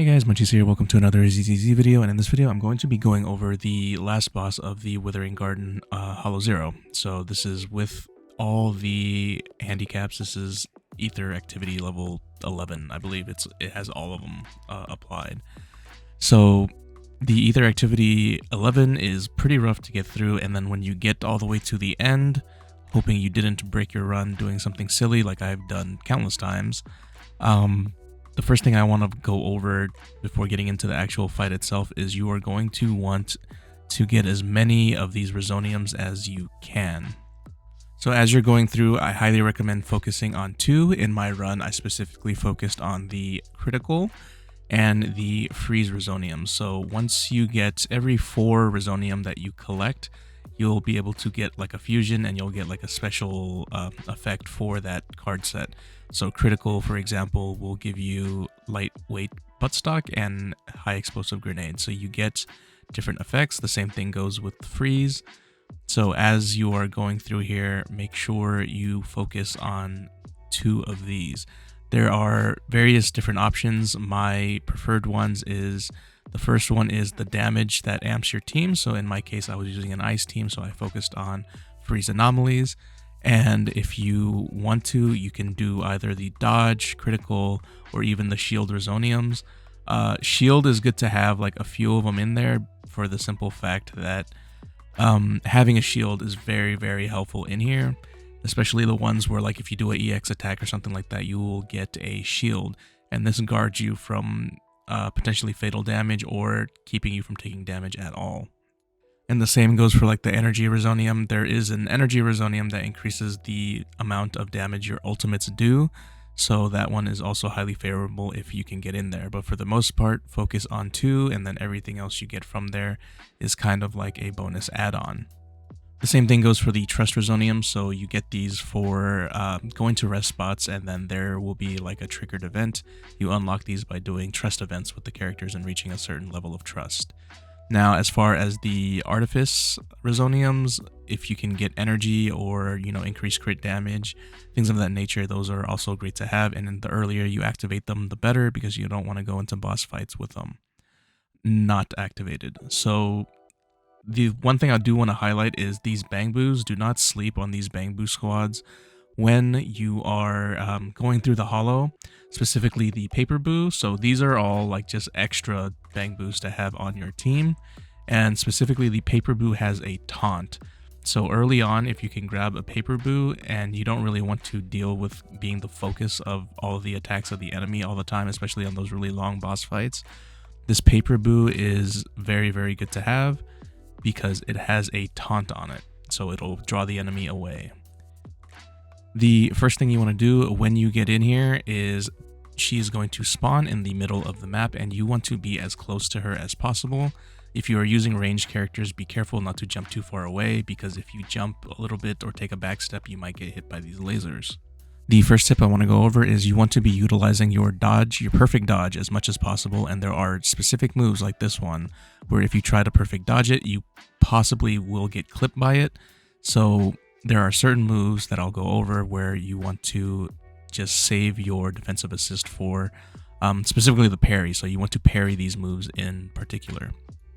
Hey guys, Muncheez here. Welcome to another ZZZ video, and in this video I'm going to be going over the last boss of the Withering Garden, Hollow Zero. So this is with all the handicaps. This is Ether Activity level 11, I believe. It has all of them applied. So the Ether Activity 11 is pretty rough to get through, and then when you get all the way to the end, hoping you didn't break your run doing something silly like I've done countless times, the first thing I want to go over before getting into the actual fight itself is you are going to want to get as many of these Resoniums as you can. So as you're going through, I highly recommend focusing on two. In my run, I specifically focused on the critical and the freeze Resonium. So once you get every 4 Resonium that you collect, you'll be able to get like a fusion, and you'll get like a special effect for that card set. So critical, for example, will give you lightweight buttstock and high explosive grenade. So you get different effects. The same thing goes with freeze. So as you are going through here, make sure you focus on 2 of these. There are various different options. My preferred ones is, the first one is the damage that amps your team. So in my case, I was using an ice team, so I focused on freeze anomalies. And if you want to, you can do either the dodge, critical, or even the shield Resoniums. Shield is good to have like a few of them in there for the simple fact that having a shield is very, very helpful in here. Especially the ones where, like, if you do an EX attack or something like that, you will get a shield. And this guards you from potentially fatal damage or keeping you from taking damage at all. And the same goes for like the energy Resonium. There is an energy Resonium that increases the amount of damage your ultimates do. So that one is also highly favorable if you can get in there. But for the most part, focus on 2, and then everything else you get from there is kind of like a bonus add-on. The same thing goes for the Trust Resonium. So you get these for going to rest spots, and then there will be like a triggered event. You unlock these by doing trust events with the characters and reaching a certain level of trust. Now, as far as the Artifice Resoniums, if you can get energy or, increase crit damage, things of that nature, those are also great to have. And the earlier you activate them, the better, because you don't want to go into boss fights with them not activated. So the one thing I do want to highlight is these Bang Boos. Do not sleep on these Bang Boo squads when you are going through the hollow, specifically the Paper Boo. So these are all like just extra Bang Boos to have on your team, and specifically the Paper Boo has a taunt. So early on, if you can grab a Paper Boo and you don't really want to deal with being the focus of all of the attacks of the enemy all the time, especially on those really long boss fights, this Paper Boo is very, very good to have because it has a taunt on it, so it'll draw the enemy away. The first thing you want to do when you get in here is she is going to spawn in the middle of the map, and you want to be as close to her as possible. If you are using ranged characters, be careful not to jump too far away, because if you jump a little bit or take a back step, you might get hit by these lasers. The first tip I want to go over is you want to be utilizing your dodge, your perfect dodge, as much as possible, and there are specific moves like this one where if you try to perfect dodge it, you possibly will get clipped by it. So there are certain moves that I'll go over where you want to just save your defensive assist for, specifically the parry. So you want to parry these moves in particular.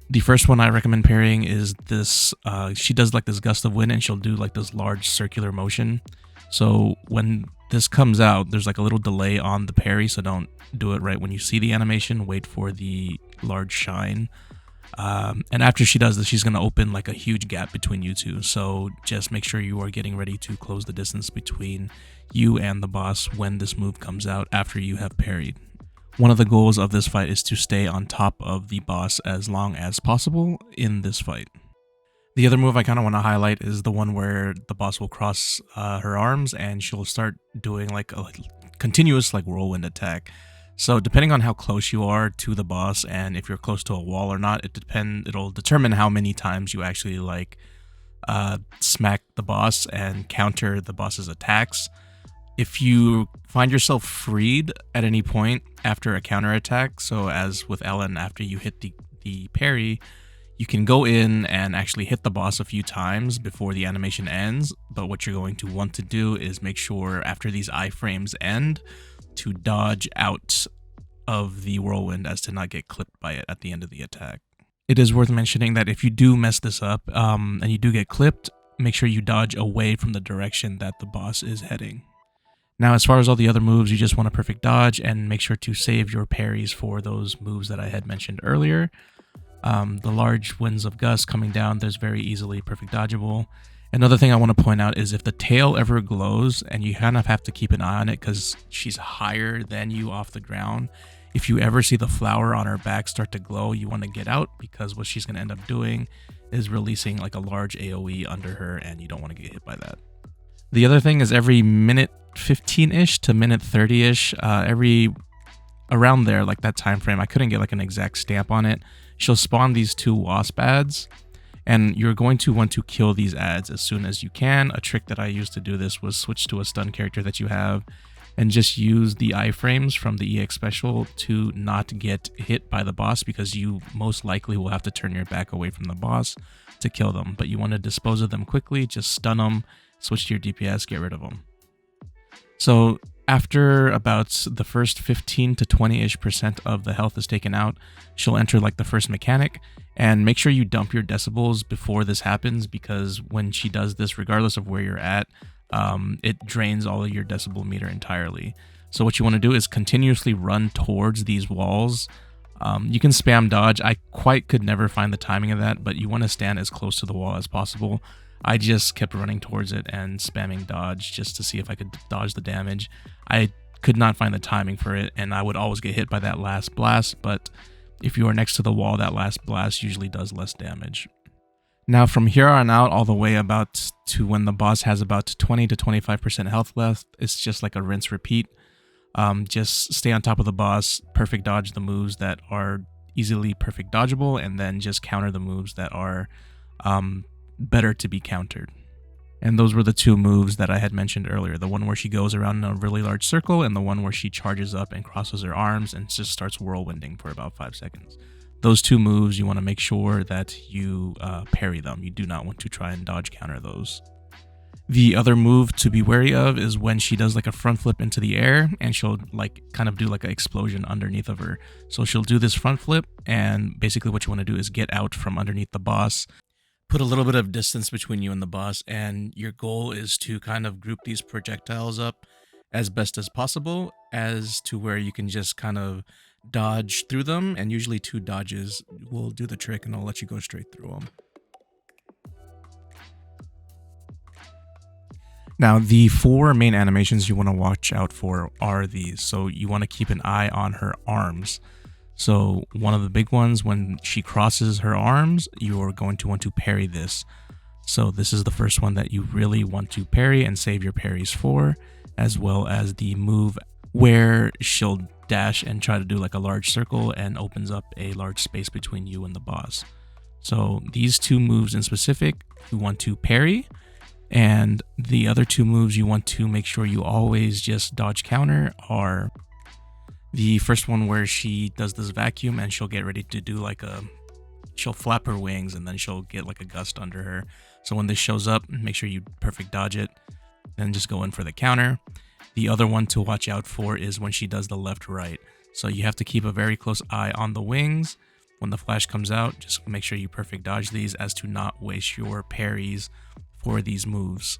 The first one I recommend parrying is this. She does like this gust of wind, and she'll do like this large circular motion. So when this comes out, there's like a little delay on the parry, so don't do it right when you see the animation. Wait for the large shine. And after she does this, she's going to open like a huge gap between you two. So just make sure you are getting ready to close the distance between you and the boss when this move comes out after you have parried. One of the goals of this fight is to stay on top of the boss as long as possible in this fight. The other move I kind of want to highlight is the one where the boss will cross her arms and she'll start doing like a continuous like whirlwind attack. So depending on how close you are to the boss and if you're close to a wall or not, it'll determine how many times you actually like smack the boss and counter the boss's attacks. If you find yourself freed at any point after a counter attack, so as with Ellen, after you hit the parry, you can go in and actually hit the boss a few times before the animation ends. But what you're going to want to do is make sure after these iframes end to dodge out of the whirlwind as to not get clipped by it at the end of the attack. It is worth mentioning that if you do mess this up and you do get clipped, make sure you dodge away from the direction that the boss is heading. Now, as far as all the other moves, you just want a perfect dodge and make sure to save your parries for those moves that I had mentioned earlier. The large winds of gust coming down, there's very easily perfect dodgeable. Another thing I want to point out is if the tail ever glows, and you kind of have to keep an eye on it because she's higher than you off the ground, if you ever see the flower on her back start to glow, you want to get out because what she's going to end up doing is releasing like a large AoE under her, and you don't want to get hit by that. The other thing is every minute 15-ish to minute 30-ish, around there, like that time frame, I couldn't get like an exact stamp on it, she'll spawn these 2 wasp ads, and you're going to want to kill these ads as soon as you can. A trick that I used to do this was switch to a stun character that you have and just use the iframes from the EX special to not get hit by the boss, because you most likely will have to turn your back away from the boss to kill them. But you want to dispose of them quickly, just stun them, switch to your DPS, get rid of them. So after about the first 15 to 20-ish% of the health is taken out, she'll enter like the first mechanic, and make sure you dump your decibels before this happens, because when she does this, regardless of where you're at, it drains all of your decibel meter entirely. So what you want to do is continuously run towards these walls. You can spam dodge. I could never find the timing of that, but you want to stand as close to the wall as possible. I just kept running towards it and spamming dodge just to see if I could dodge the damage. I could not find the timing for it, and I would always get hit by that last blast, but if you are next to the wall, that last blast usually does less damage. Now from here on out, all the way about to when the boss has about 20 to 25% health left, it's just like a rinse repeat. Just stay on top of the boss, perfect dodge the moves that are easily perfect dodgeable, and then just counter the moves that are better to be countered. And those were the 2 moves that I had mentioned earlier, the one where she goes around in a really large circle, and the one where she charges up and crosses her arms and just starts whirlwinding for about 5 seconds. Those 2 moves, you want to make sure that you parry them. You do not want to try and dodge counter those. The other move to be wary of is when she does like a front flip into the air, and she'll like kind of do like an explosion underneath of her. So she'll do this front flip, and basically what you want to do is get out from underneath the boss, put a little bit of distance between you and the boss, and your goal is to kind of group these projectiles up as best as possible, as to where you can just kind of dodge through them, and usually 2 dodges will do the trick and I'll let you go straight through them. Now, the 4 main animations you want to watch out for are these. So you want to keep an eye on her arms. So one of the big ones, when she crosses her arms, you're going to want to parry this. So this is the first one that you really want to parry and save your parries for, as well as the move where she'll dash and try to do like a large circle and opens up a large space between you and the boss. So these 2 moves in specific, you want to parry, and the other 2 moves you want to make sure you always just dodge counter are the first one where she does this vacuum and she'll get ready to do she'll flap her wings and then she'll get like a gust under her. So when this shows up, make sure you perfect dodge it, then just go in for the counter. The other one to watch out for is when she does the left-right. So you have to keep a very close eye on the wings. When the flash comes out, just make sure you perfect dodge these as to not waste your parries for these moves.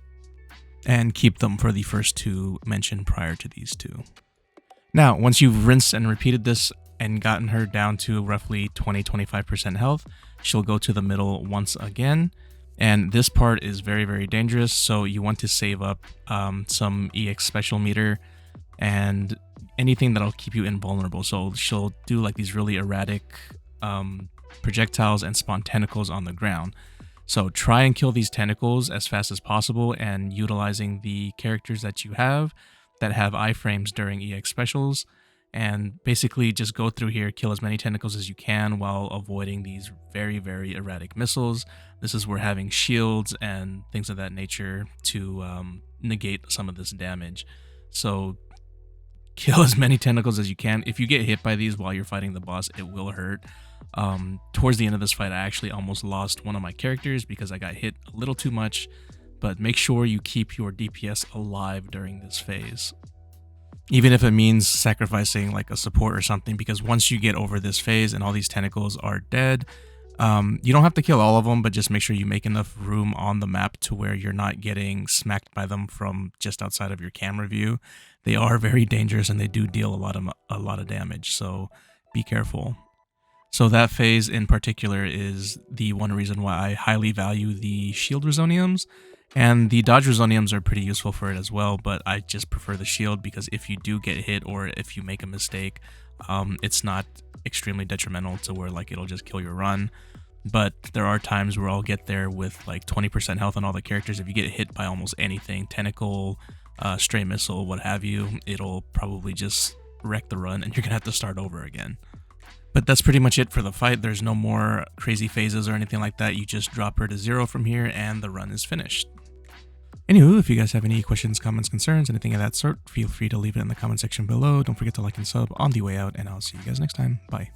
And keep them for the first 2 mentioned prior to these 2. Now, once you've rinsed and repeated this and gotten her down to roughly 20-25% health, she'll go to the middle once again. And this part is very, very dangerous, so you want to save up some EX special meter and anything that'll keep you invulnerable. So she'll do like these really erratic projectiles and spawn tentacles on the ground. So try and kill these tentacles as fast as possible, and utilizing the characters that you have that have iframes during EX specials, and basically just go through here, kill as many tentacles as you can while avoiding these very, very erratic missiles. This is where having shields and things of that nature to negate some of this damage. So kill as many tentacles as you can. If you get hit by these while you're fighting the boss, it will hurt. Towards the end of this fight, I actually almost lost one of my characters because I got hit a little too much, but make sure you keep your DPS alive during this phase. even if it means sacrificing like a support or something, because once you get over this phase and all these tentacles are dead, you don't have to kill all of them, but just make sure you make enough room on the map to where you're not getting smacked by them from just outside of your camera view. They are very dangerous and they do deal a lot of damage, so be careful. So that phase in particular is the one reason why I highly value the shield resoniums, and the dodge resoniums are pretty useful for it as well, but I just prefer the shield because if you do get hit or if you make a mistake, it's not extremely detrimental to where like it'll just kill your run. But there are times where I'll get there with like 20% health on all the characters. If you get hit by almost anything, tentacle, stray missile, what have you, it'll probably just wreck the run and you're gonna have to start over again. But that's pretty much it for the fight. There's no more crazy phases or anything like that. You just drop her to 0 from here and the run is finished. Anywho, if you guys have any questions, comments, concerns, anything of that sort, feel free to leave it in the comment section below. Don't forget to like and sub on the way out, and I'll see you guys next time. Bye.